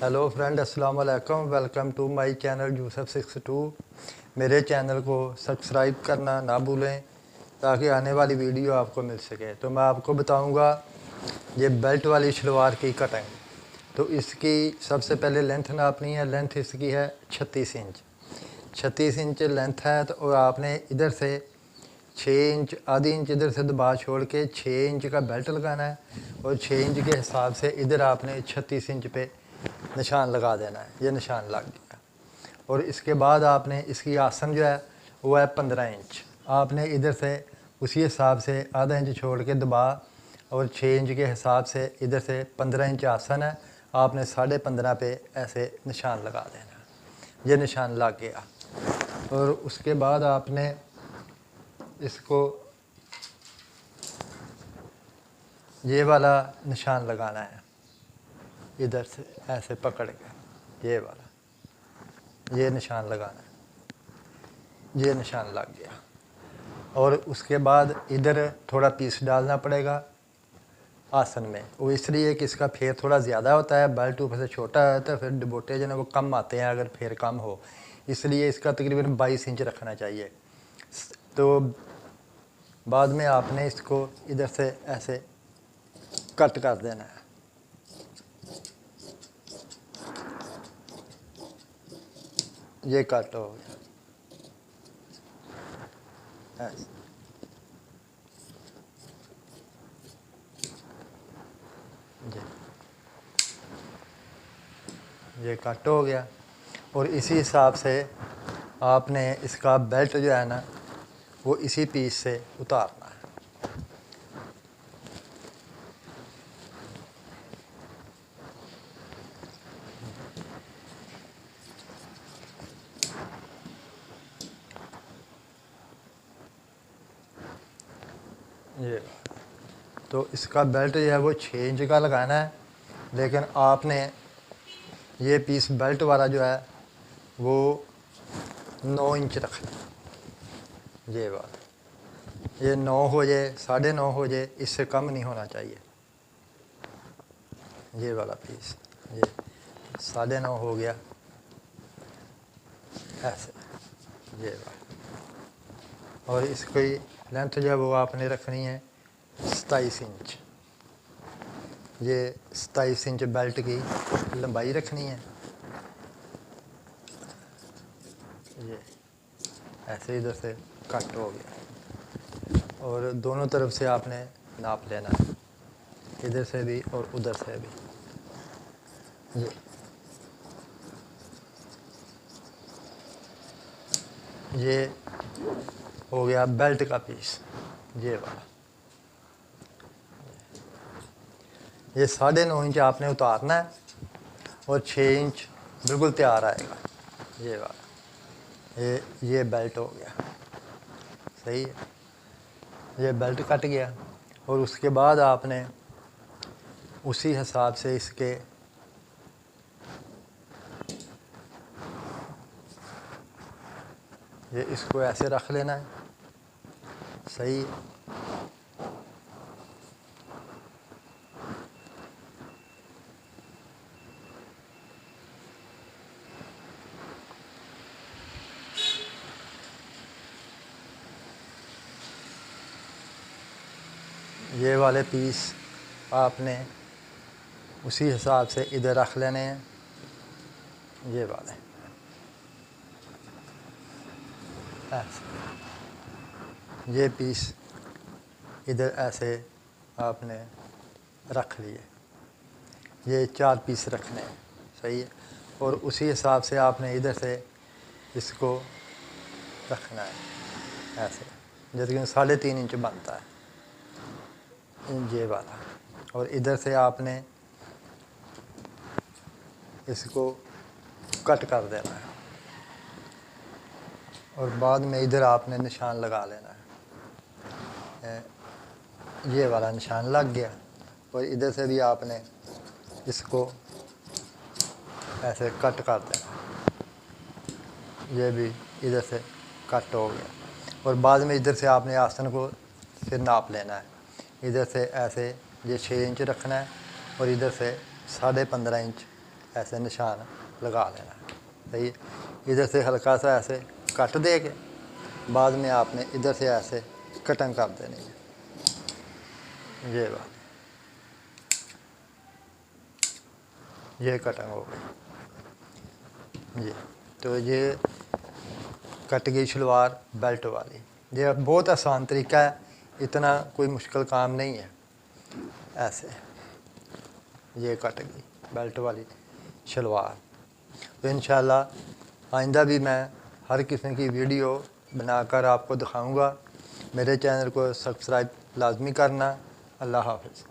Hello friend, अस्सलाम वालेकुम। Welcome to my channel Yusuf 62। मेरे चैनल को सब्सक्राइब करना ना भूलें ताकि आने वाली वीडियो आपको मिल सके। तो मैं आपको बताऊंगा ये बेल्ट वाली शलवार की कटिंग। तो इसकी सबसे पहले लेंथ नापनी है। लेंथ इसकी है 36 इंच। 36 इंच लेंथ है। तो और आपने इधर से 6 इंच, आधी इंच इधर से दबा छोड़ के 6 इंच का बेल्ट लगाना है और 6 इंच के हिसाब से इधर आपने 36 इंच पे निशान लगा देना है। ये निशान लग गया। और इसके बाद आपने इसकी आसन जो है वो है 15 इंच। आपने इधर से उसी हिसाब से आधा इंच छोड़ के दबा और 6 इंच के हिसाब से इधर से 15 इंच आसन है। आपने 15.5 पे ऐसे निशान लगा देना है। ये निशान लग गया। और उसके बाद आपने इसको ये वाला निशान लगाना है। इधर से ऐसे पकड़ के ये वाला ये निशान लगाना है। ये निशान लग गया। और उसके बाद इधर थोड़ा पीस डालना पड़ेगा आसन में। वो इसलिए कि इसका फेर थोड़ा ज़्यादा होता है, बेल्ट ऊपर से छोटा है तो फिर डबोटे जो है वो कम आते हैं अगर फेर कम हो। इसलिए इसका तकरीबन 22 इंच रखना चाहिए। तो बाद में आपने इसको इधर से ऐसे कट कर देना है। ये कट हो गया ऐसे। ये कट हो गया। और इसी हिसाब से आपने इसका बेल्ट जो है ना वो इसी पीस से उतारना है। ये तो इसका बेल्ट जो है वो 6 इंच का लगाना है। लेकिन आपने ये पीस बेल्ट वाला जो है वो 9 इंच रखना है। ये बात ये 9 हो जाए, 9.5 हो जाए, इससे कम नहीं होना चाहिए। ये वाला पीस ये 9.5 हो गया ऐसे। ये बात। और इसकी लेंथ जो है वो आपने रखनी है 27 इंच। ये 27 इंच बेल्ट की लंबाई रखनी है। ये ऐसे इधर से कट हो गया। और दोनों तरफ से आपने नाप लेना है, इधर से भी और उधर से भी। ये हो गया बेल्ट का पीस। ये वाला ये 9.5 इंच आपने उतारना है और 6 इंच बिल्कुल तैयार आएगा। ये वाला ये बेल्ट हो गया। सही है। ये बेल्ट कट गया। और उसके बाद आपने उसी हिसाब से इसके ये इसको ऐसे रख लेना है। सही है। ये वाले पीस आपने उसी हिसाब से इधर रख लेने हैं। ये वाले ऐसे ये पीस इधर ऐसे आपने रख लिए। ये 4 पीस रखने हैं। सही है। और उसी हिसाब से आपने इधर से इसको रखना है ऐसे, जैसे कि 3.5 इंच बनता है ये वाला। और इधर से आपने इसको कट कर देना है। और बाद में इधर आपने निशान लगा लेना है। ये वाला निशान लग गया। और इधर से भी आपने इसको ऐसे कट कर देना। ये भी इधर से कट हो गया। और बाद में इधर से आपने आसन को फिर नाप लेना है। इधर से ऐसे ये 6 इंच रखना है और इधर से 15.5 इंच ऐसे निशान लगा लेना है। सही है। इधर से हल्का सा ऐसे कट दे के बाद में आपने इधर से ऐसे कटिंग कर देनी है। ये बात, ये कटिंग हो गई ये। तो ये कट गई शलवार बेल्ट वाली। ये बहुत आसान तरीका है, इतना कोई मुश्किल काम नहीं है। ऐसे ये कट गई बेल्ट वाली शलवार। तो इंशाल्लाह आइंदा भी मैं हर किस्म की वीडियो बनाकर आपको दिखाऊंगा। मेरे चैनल को सब्सक्राइब लाजमी करना। अल्लाह हाफ़िज़।